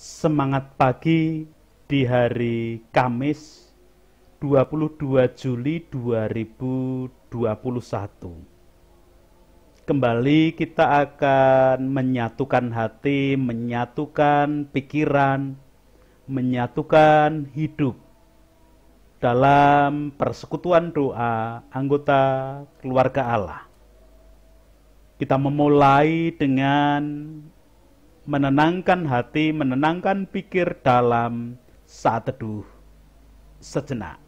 Semangat pagi di hari Kamis 22 Juli 2021. Kembali kita akan menyatukan hati, menyatukan pikiran, menyatukan hidup dalam persekutuan doa anggota keluarga Allah. Kita memulai dengan menenangkan hati, menenangkan pikir dalam saat teduh sejenak.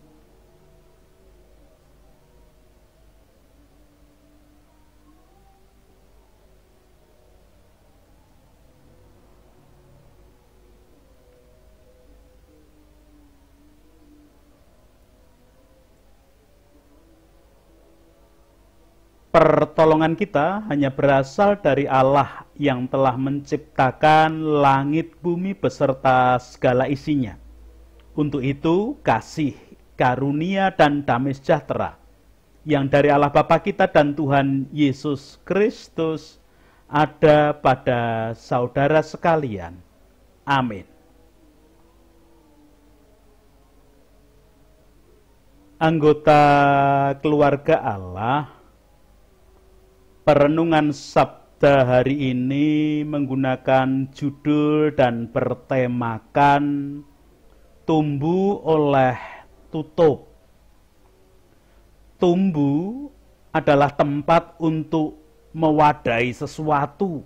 Pertolongan kita hanya berasal dari Allah yang telah menciptakan langit bumi beserta segala isinya. Untuk itu, kasih, karunia, dan damai sejahtera yang dari Allah Bapa kita dan Tuhan Yesus Kristus ada pada saudara sekalian. Amin. Anggota keluarga Allah, perenungan Sabda hari ini menggunakan judul dan bertemakan tumbuh oleh tutup. Tumbuh adalah tempat untuk mewadahi sesuatu,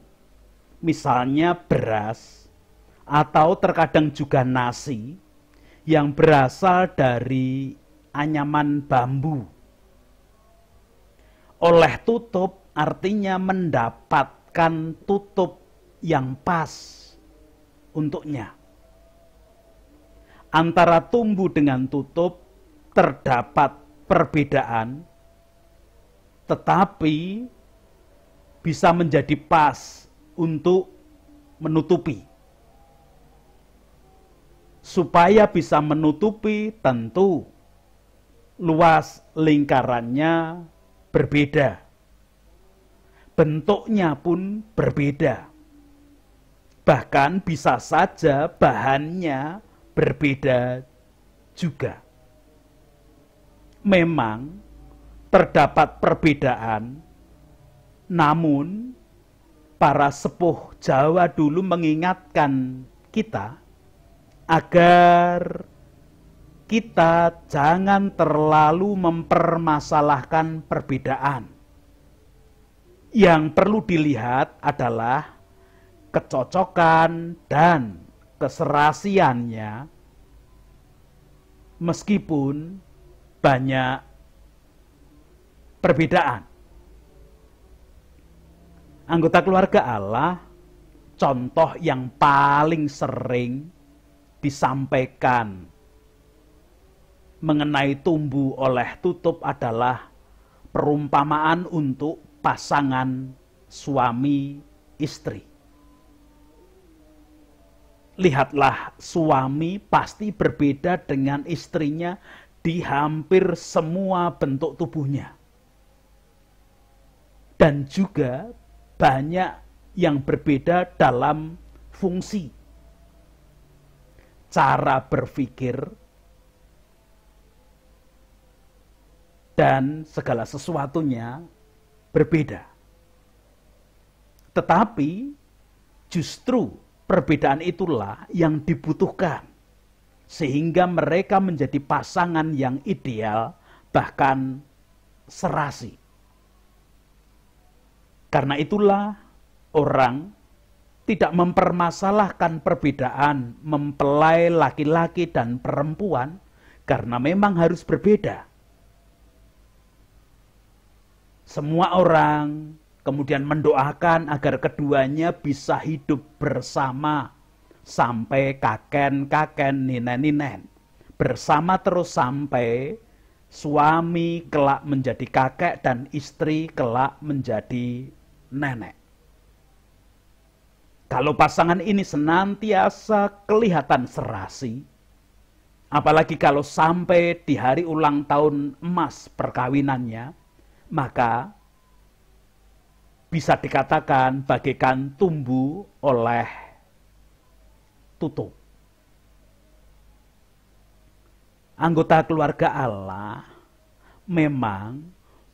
misalnya beras atau terkadang juga nasi yang berasal dari anyaman bambu. Oleh tutup artinya mendapatkan tutup yang pas untuknya. Antara tumbuh dengan tutup terdapat perbedaan, tetapi bisa menjadi pas untuk menutupi. Supaya bisa menutupi, tentu luas lingkarannya berbeda. Bentuknya pun berbeda. Bahkan bisa saja bahannya berbeda juga. Memang terdapat perbedaan, namun para sepuh Jawa dulu mengingatkan kita agar kita jangan terlalu mempermasalahkan perbedaan. Yang perlu dilihat adalah kecocokan dan keserasiannya, meskipun banyak perbedaan. Anggota keluarga Allah, contoh yang paling sering disampaikan mengenai tumbuh oleh tutup adalah perumpamaan untuk pasangan suami istri. Lihatlah, suami pasti berbeda dengan istrinya di hampir semua bentuk tubuhnya. Dan juga banyak yang berbeda dalam fungsi, cara berpikir, dan segala sesuatunya berbeda. Tetapi justru perbedaan itulah yang dibutuhkan sehingga mereka menjadi pasangan yang ideal, bahkan serasi. Karena itulah orang tidak mempermasalahkan perbedaan mempelai laki-laki dan perempuan karena memang harus berbeda. Semua orang kemudian mendoakan agar keduanya bisa hidup bersama sampai kakek-kakek, nenek-nenek. Bersama terus sampai suami kelak menjadi kakek dan istri kelak menjadi nenek. Kalau pasangan ini senantiasa kelihatan serasi, apalagi kalau sampai di hari ulang tahun emas perkawinannya, maka bisa dikatakan bagaikan tumbuh oleh tutup. Anggota keluarga Allah memang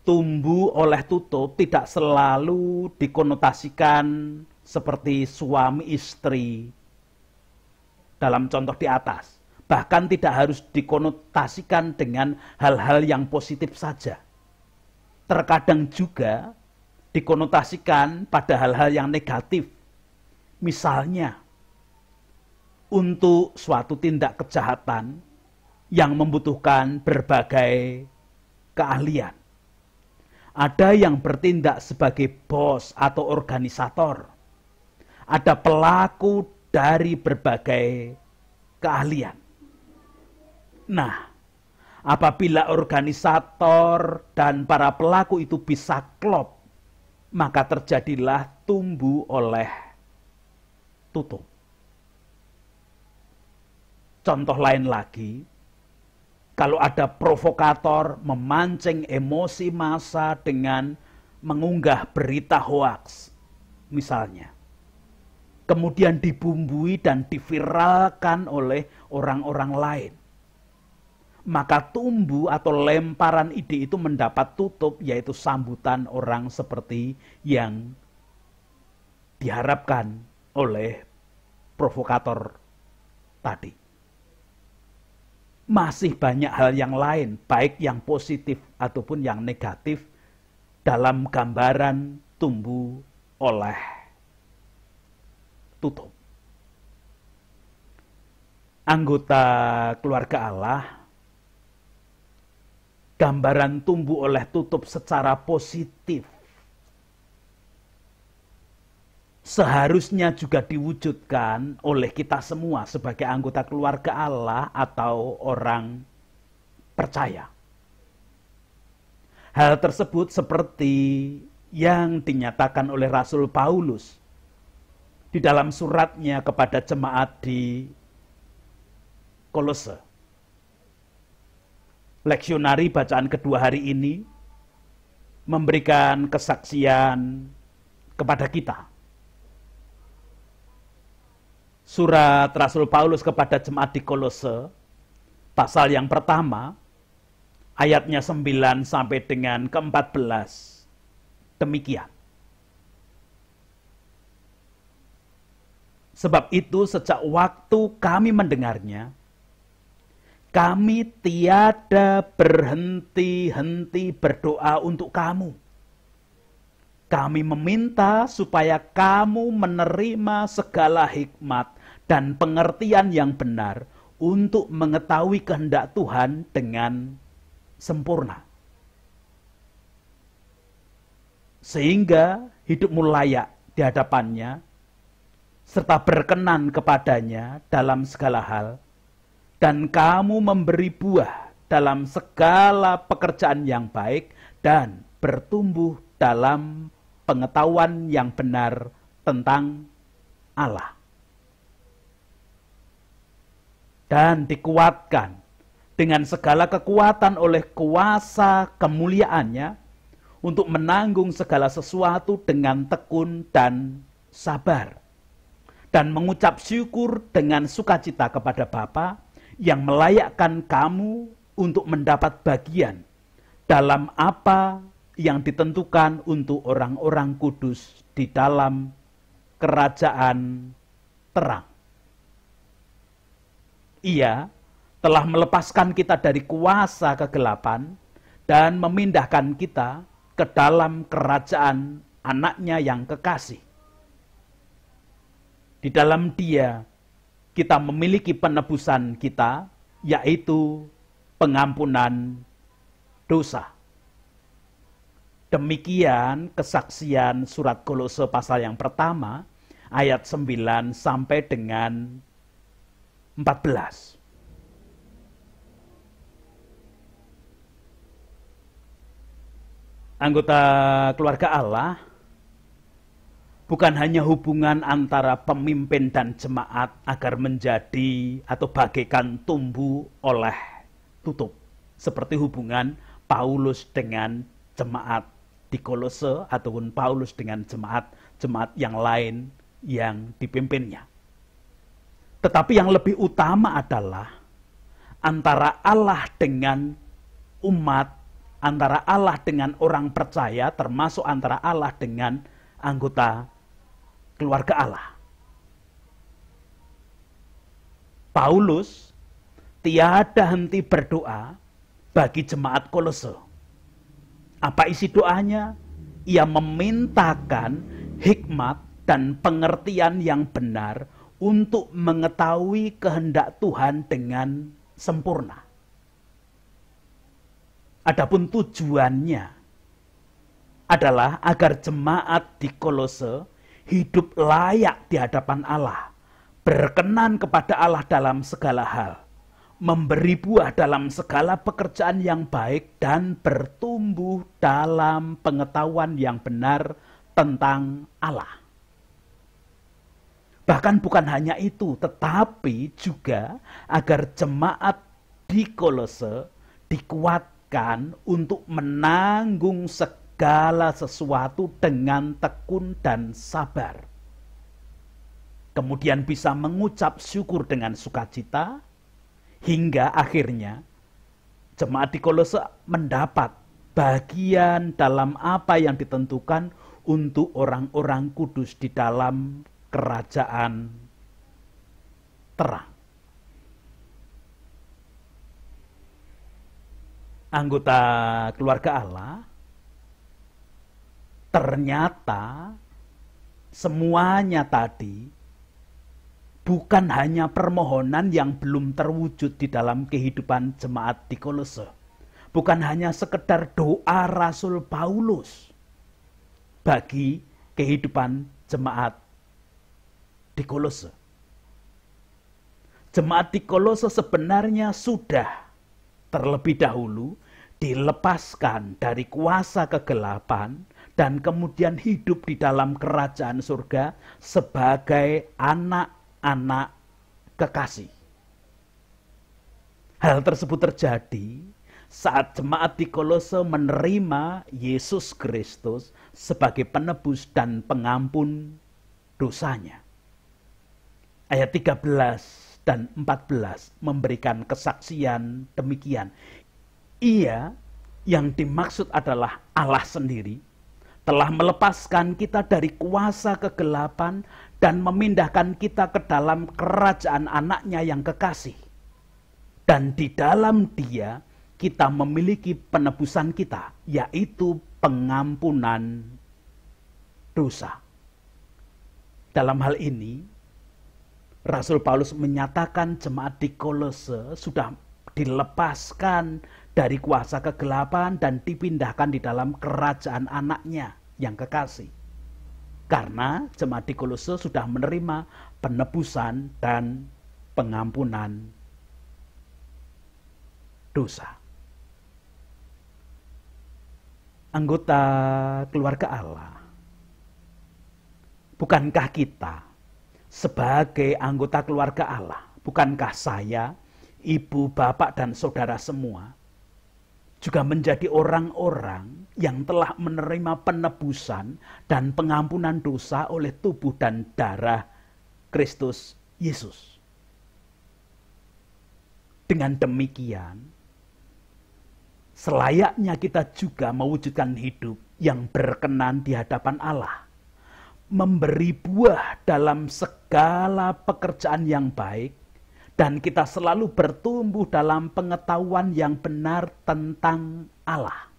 tumbuh oleh tutup tidak selalu dikonotasikan seperti suami istri dalam contoh di atas. Bahkan tidak harus dikonotasikan dengan hal-hal yang positif saja. Terkadang juga dikonotasikan pada hal-hal yang negatif. Misalnya, untuk suatu tindak kejahatan yang membutuhkan berbagai keahlian. Ada yang bertindak sebagai bos atau organisator. Ada pelaku dari berbagai keahlian. Nah, apabila organisator dan para pelaku itu bisa klop, maka terjadilah tumbuh oleh tutup. Contoh lain lagi, kalau ada provokator memancing emosi massa dengan mengunggah berita hoaks, misalnya, kemudian dibumbui dan diviralkan oleh orang-orang lain, maka tumbuh atau lemparan ide itu mendapat tutup, yaitu sambutan orang seperti yang diharapkan oleh provokator tadi. Masih banyak hal yang lain, baik yang positif ataupun yang negatif, dalam gambaran tumbuh oleh tutup. Anggota keluarga Allah, gambaran tumbuh oleh tutup secara positif seharusnya juga diwujudkan oleh kita semua sebagai anggota keluarga Allah atau orang percaya. Hal tersebut seperti yang dinyatakan oleh Rasul Paulus di dalam suratnya kepada jemaat di Kolose. Leksionari bacaan kedua hari ini memberikan kesaksian kepada kita. Surat Rasul Paulus kepada jemaat di Kolose, pasal yang pertama, ayatnya 9 sampai dengan ke-14. Demikian. Sebab itu sejak waktu kami mendengarnya, kami tiada berhenti-henti berdoa untuk kamu. Kami meminta supaya kamu menerima segala hikmat dan pengertian yang benar untuk mengetahui kehendak Tuhan dengan sempurna. Sehingga hidupmu layak di hadapannya, serta berkenan kepadanya dalam segala hal, dan kamu memberi buah dalam segala pekerjaan yang baik dan bertumbuh dalam pengetahuan yang benar tentang Allah. Dan dikuatkan dengan segala kekuatan oleh kuasa kemuliaannya untuk menanggung segala sesuatu dengan tekun dan sabar. Dan mengucap syukur dengan sukacita kepada Bapa yang melayakkan kamu untuk mendapat bagian dalam apa yang ditentukan untuk orang-orang kudus di dalam kerajaan terang. Ia telah melepaskan kita dari kuasa kegelapan dan memindahkan kita ke dalam kerajaan anaknya yang kekasih. Di dalam Dia kita memiliki penebusan kita, yaitu pengampunan dosa. Demikian kesaksian surat Kolose pasal yang pertama, ayat 9 sampai dengan 14. Anggota keluarga Allah, bukan hanya hubungan antara pemimpin dan jemaat agar menjadi atau bagaikan tumbuh oleh tutup. Seperti hubungan Paulus dengan jemaat di Kolose ataupun Paulus dengan jemaat yang lain yang dipimpinnya. Tetapi yang lebih utama adalah antara Allah dengan umat, antara Allah dengan orang percaya, termasuk antara Allah dengan anggota keluarga Allah. Paulus tiada henti berdoa bagi jemaat Kolose. Apa isi doanya? Ia memintakan hikmat dan pengertian yang benar untuk mengetahui kehendak Tuhan dengan sempurna. Adapun tujuannya adalah agar jemaat di Kolose hidup layak di hadapan Allah, berkenan kepada Allah dalam segala hal, memberi buah dalam segala pekerjaan yang baik, dan bertumbuh dalam pengetahuan yang benar tentang Allah. Bahkan bukan hanya itu, tetapi juga agar jemaat di Kolose dikuatkan untuk menanggung segala sesuatu dengan tekun dan sabar. Kemudian bisa mengucap syukur dengan sukacita, hingga akhirnya jemaat di Kolose mendapat bagian dalam apa yang ditentukan untuk orang-orang kudus di dalam kerajaan terang. Anggota keluarga Allah ternyata semuanya tadi bukan hanya permohonan yang belum terwujud di dalam kehidupan jemaat di Kolose. Bukan hanya sekedar doa Rasul Paulus bagi kehidupan jemaat di Kolose. Jemaat di Kolose sebenarnya sudah terlebih dahulu dilepaskan dari kuasa kegelapan dan kemudian hidup di dalam kerajaan surga sebagai anak-anak kekasih. Hal tersebut terjadi saat jemaat di Kolose menerima Yesus Kristus sebagai penebus dan pengampun dosanya. Ayat 13 dan 14 memberikan kesaksian demikian. Ia yang dimaksud adalah Allah sendiri telah melepaskan kita dari kuasa kegelapan dan memindahkan kita ke dalam kerajaan anaknya yang kekasih. Dan di dalam Dia kita memiliki penebusan kita, yaitu pengampunan dosa. Dalam hal ini Rasul Paulus menyatakan jemaat di Kolose sudah dilepaskan dari kuasa kegelapan dan dipindahkan di dalam kerajaan anaknya yang kekasih. Karena jemaat di Kolose sudah menerima penebusan dan pengampunan dosa. Anggota keluarga Allah, bukankah kita sebagai anggota keluarga Allah, bukankah saya, ibu, bapak, dan saudara semua juga menjadi orang-orang yang telah menerima penebusan dan pengampunan dosa oleh tubuh dan darah Kristus Yesus? Dengan demikian, selayaknya kita juga mewujudkan hidup yang berkenan di hadapan Allah, memberi buah dalam segala pekerjaan yang baik, dan kita selalu bertumbuh dalam pengetahuan yang benar tentang Allah.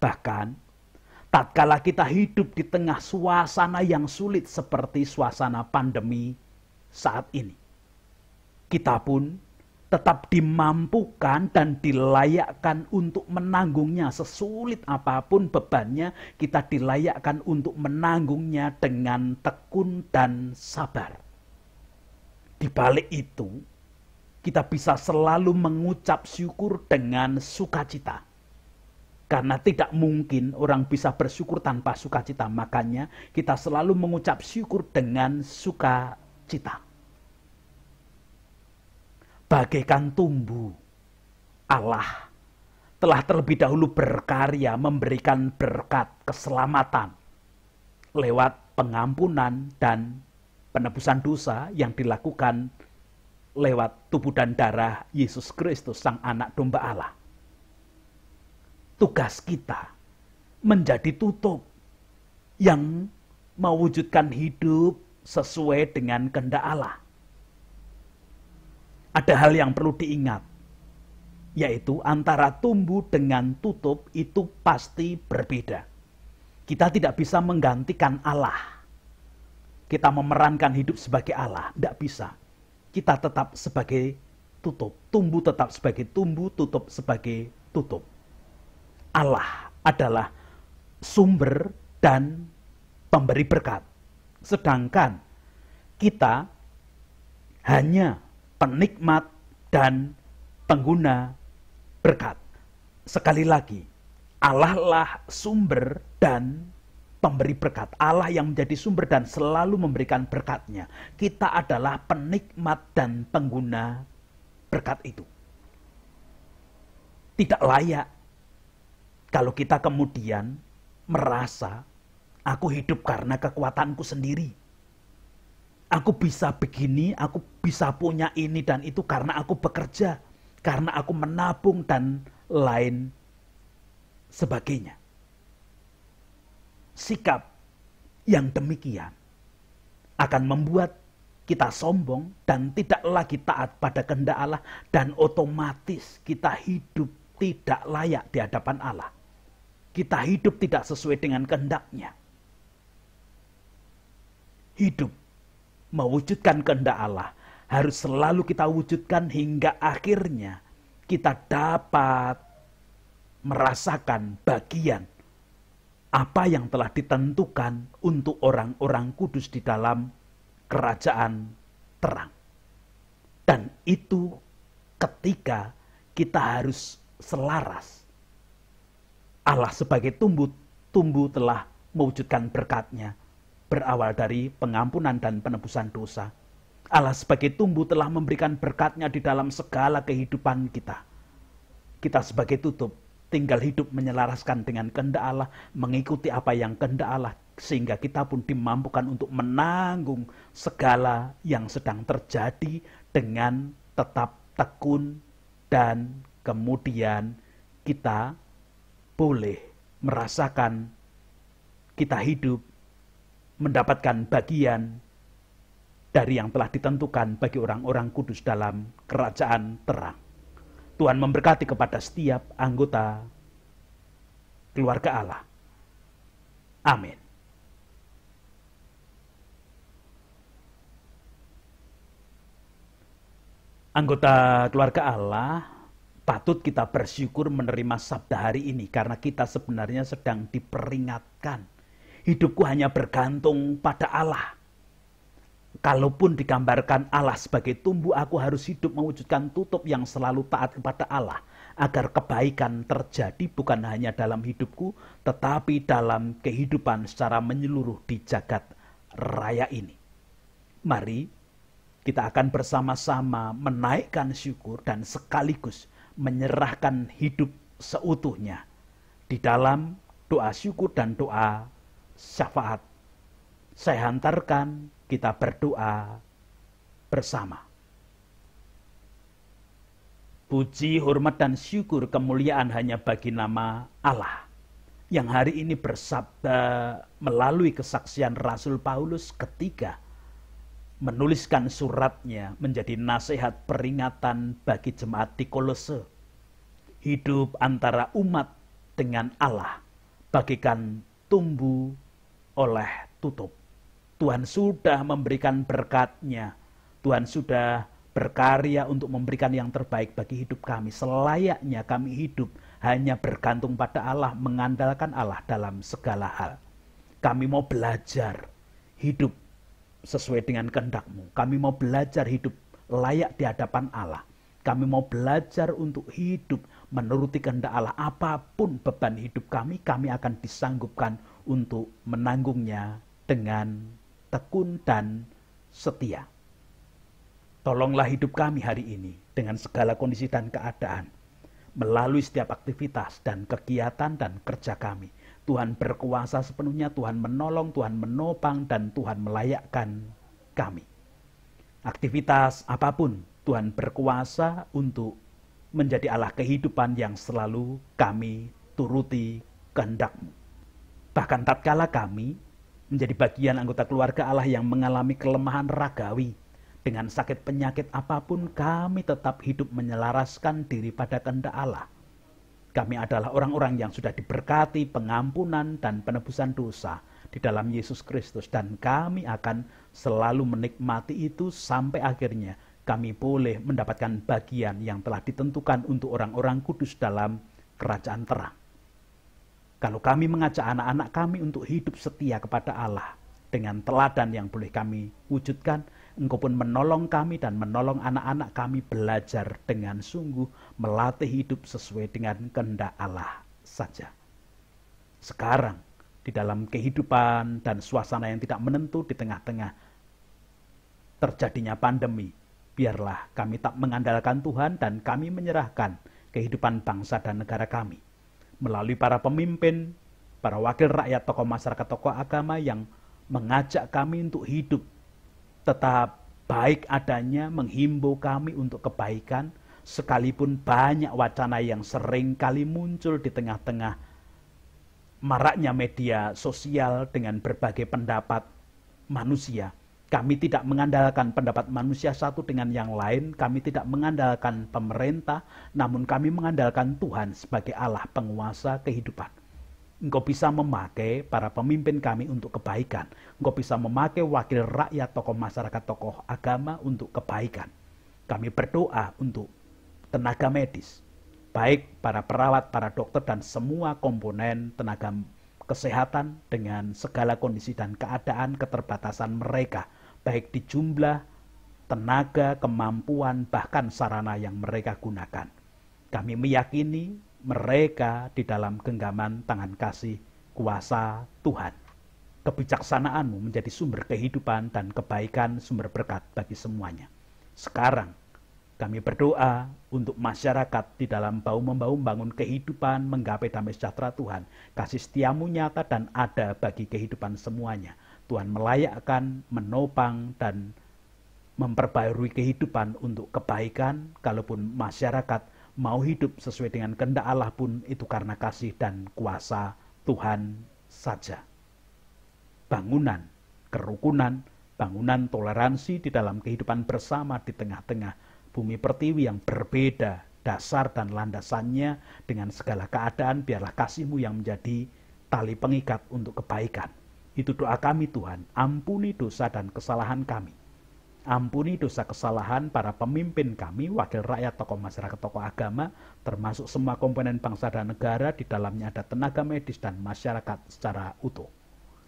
Bahkan, tatkala kita hidup di tengah suasana yang sulit seperti suasana pandemi saat ini, kita pun tetap dimampukan dan dilayakkan untuk menanggungnya. Sesulit apapun bebannya, kita dilayakkan untuk menanggungnya dengan tekun dan sabar. Di balik itu, kita bisa selalu mengucap syukur dengan sukacita. Karena tidak mungkin orang bisa bersyukur tanpa sukacita. Makanya kita selalu mengucap syukur dengan sukacita. Bagaikan tumbuh, Allah telah terlebih dahulu berkarya memberikan berkat keselamatan lewat pengampunan dan penebusan dosa yang dilakukan lewat tubuh dan darah Yesus Kristus, Sang Anak Domba Allah. Tugas kita menjadi tutup yang mewujudkan hidup sesuai dengan kehendak Allah. Ada hal yang perlu diingat, yaitu antara tumbuh dengan tutup itu pasti berbeda. Kita tidak bisa menggantikan Allah. Kita memerankan hidup sebagai Allah, tidak bisa. Kita tetap sebagai tutup. Tumbuh tetap sebagai tumbuh, tutup sebagai tutup. Allah adalah sumber dan pemberi berkat. Sedangkan kita hanya penikmat dan pengguna berkat. Sekali lagi, Allah lah sumber dan pemberi berkat. Allah yang menjadi sumber dan selalu memberikan berkatnya. Kita adalah penikmat dan pengguna berkat itu. Tidak layak kalau kita kemudian merasa, aku hidup karena kekuatanku sendiri. Aku bisa begini, aku bisa punya ini dan itu karena aku bekerja, karena aku menabung dan lain sebagainya. Sikap yang demikian akan membuat kita sombong dan tidak lagi taat pada kehendak Allah, dan otomatis kita hidup tidak layak di hadapan Allah. Kita hidup tidak sesuai dengan kehendaknya. Hidup mewujudkan kehendak Allah harus selalu kita wujudkan hingga akhirnya kita dapat merasakan bagian apa yang telah ditentukan untuk orang-orang kudus di dalam kerajaan terang. Dan itu ketika kita harus selaras. Allah sebagai tumbuh telah mewujudkan berkat-Nya, berawal dari pengampunan dan penebusan dosa. Allah sebagai tumbuh telah memberikan berkat-Nya di dalam segala kehidupan kita. Kita sebagai tutup tinggal hidup menyelaraskan dengan kehendak Allah, mengikuti apa yang kehendak Allah, sehingga kita pun dimampukan untuk menanggung segala yang sedang terjadi dengan tetap tekun, dan kemudian kita boleh merasakan kita hidup mendapatkan bagian dari yang telah ditentukan bagi orang-orang kudus dalam kerajaan terang. Tuhan memberkati kepada setiap anggota keluarga Allah. Amin. Anggota keluarga Allah, patut kita bersyukur menerima sabda hari ini karena kita sebenarnya sedang diperingatkan. Hidupku hanya bergantung pada Allah. Kalaupun digambarkan Allah sebagai tumbuh, aku harus hidup mewujudkan tutup yang selalu taat kepada Allah, agar kebaikan terjadi bukan hanya dalam hidupku, tetapi dalam kehidupan secara menyeluruh di jagat raya ini. Mari kita akan bersama-sama menaikkan syukur dan sekaligus menyerahkan hidup seutuhnya di dalam doa syukur dan doa syafaat. Saya hantarkan kita berdoa bersama. Puji, hormat, dan syukur kemuliaan hanya bagi nama Allah yang hari ini bersabda melalui kesaksian Rasul Paulus ketika menuliskan suratnya menjadi nasihat peringatan bagi jemaat di Kolose. Hidup antara umat dengan Allah bagikan tumbuh oleh tutup. Tuhan sudah memberikan berkat-Nya. Tuhan sudah berkarya untuk memberikan yang terbaik bagi hidup kami. Selayaknya kami hidup hanya bergantung pada Allah, mengandalkan Allah dalam segala hal. Kami mau belajar hidup sesuai dengan kehendak-Mu. Kami mau belajar hidup layak di hadapan Allah. Kami mau belajar untuk hidup menuruti kehendak Allah. Apapun beban hidup kami akan disanggupkan untuk menanggungnya dengan tekun dan setia. Tolonglah hidup kami hari ini dengan segala kondisi dan keadaan. Melalui setiap aktivitas dan kegiatan dan kerja kami. Tuhan berkuasa sepenuhnya, Tuhan menolong, Tuhan menopang, dan Tuhan melayakkan kami. Aktivitas apapun, Tuhan berkuasa untuk menjadi Allah kehidupan yang selalu kami turuti kehendak-Mu. Bahkan tatkala kami menjadi bagian anggota keluarga Allah yang mengalami kelemahan ragawi, dengan sakit penyakit apapun kami tetap hidup menyelaraskan diri pada kehendak Allah. Kami adalah orang-orang yang sudah diberkati pengampunan dan penebusan dosa di dalam Yesus Kristus, dan kami akan selalu menikmati itu sampai akhirnya kami boleh mendapatkan bagian yang telah ditentukan untuk orang-orang kudus dalam kerajaan terang. Kalau kami mengajak anak-anak kami untuk hidup setia kepada Allah dengan teladan yang boleh kami wujudkan, Engkau pun menolong kami dan menolong anak-anak kami belajar dengan sungguh melatih hidup sesuai dengan kehendak Allah saja. Sekarang, di dalam kehidupan dan suasana yang tidak menentu di tengah-tengah terjadinya pandemi, biarlah kami tak mengandalkan Tuhan dan kami menyerahkan kehidupan bangsa dan negara kami melalui para pemimpin, para wakil rakyat, tokoh masyarakat, tokoh agama yang mengajak kami untuk hidup tetap baik adanya, menghimbau kami untuk kebaikan, sekalipun banyak wacana yang sering kali muncul di tengah-tengah maraknya media sosial dengan berbagai pendapat manusia. Kami tidak mengandalkan pendapat manusia satu dengan yang lain, kami tidak mengandalkan pemerintah, namun kami mengandalkan Tuhan sebagai Allah penguasa kehidupan. Engkau bisa memakai para pemimpin kami untuk kebaikan. Engkau bisa memakai wakil rakyat, tokoh masyarakat, tokoh agama untuk kebaikan. Kami berdoa untuk tenaga medis, baik para perawat, para dokter, dan semua komponen tenaga kesehatan dengan segala kondisi dan keadaan keterbatasan mereka, baik di jumlah, tenaga, kemampuan, bahkan sarana yang mereka gunakan. Kami meyakini mereka di dalam genggaman tangan kasih kuasa Tuhan. Kebijaksanaan-Mu menjadi sumber kehidupan dan kebaikan, sumber berkat bagi semuanya. Sekarang, kami berdoa untuk masyarakat di dalam bau-membau membangun kehidupan, menggapai damai sejahtera Tuhan. Kasih setia-Mu nyata dan ada bagi kehidupan semuanya. Tuhan melayakkan, menopang, dan memperbarui kehidupan untuk kebaikan. Kalaupun masyarakat mau hidup sesuai dengan kehendak Allah pun itu karena kasih dan kuasa Tuhan saja. Bangunan kerukunan, bangunan toleransi di dalam kehidupan bersama di tengah-tengah bumi pertiwi yang berbeda dasar dan landasannya dengan segala keadaan, biarlah kasih-Mu yang menjadi tali pengikat untuk kebaikan. Itu doa kami Tuhan, ampuni dosa dan kesalahan kami. Ampuni dosa kesalahan para pemimpin kami, wakil rakyat, tokoh masyarakat, tokoh agama, termasuk semua komponen bangsa dan negara, di dalamnya ada tenaga medis dan masyarakat secara utuh.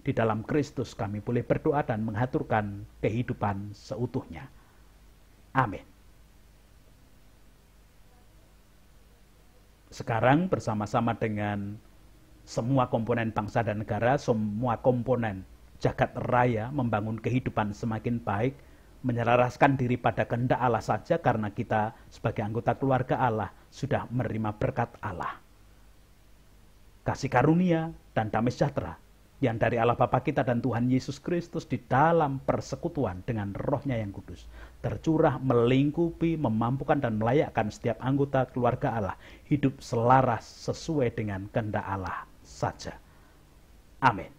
Di dalam Kristus kami boleh berdoa dan mengaturkan kehidupan seutuhnya. Amin. Sekarang bersama-sama dengan semua komponen bangsa dan negara, semua komponen jagat raya membangun kehidupan semakin baik, menyelaraskan diri pada kehendak Allah saja karena kita sebagai anggota keluarga Allah sudah menerima berkat Allah. Kasih karunia dan damai sejahtera yang dari Allah Bapa kita dan Tuhan Yesus Kristus di dalam persekutuan dengan Roh-Nya yang kudus tercurah, melingkupi, memampukan dan melayakkan setiap anggota keluarga Allah hidup selaras sesuai dengan kehendak Allah saja. Amin.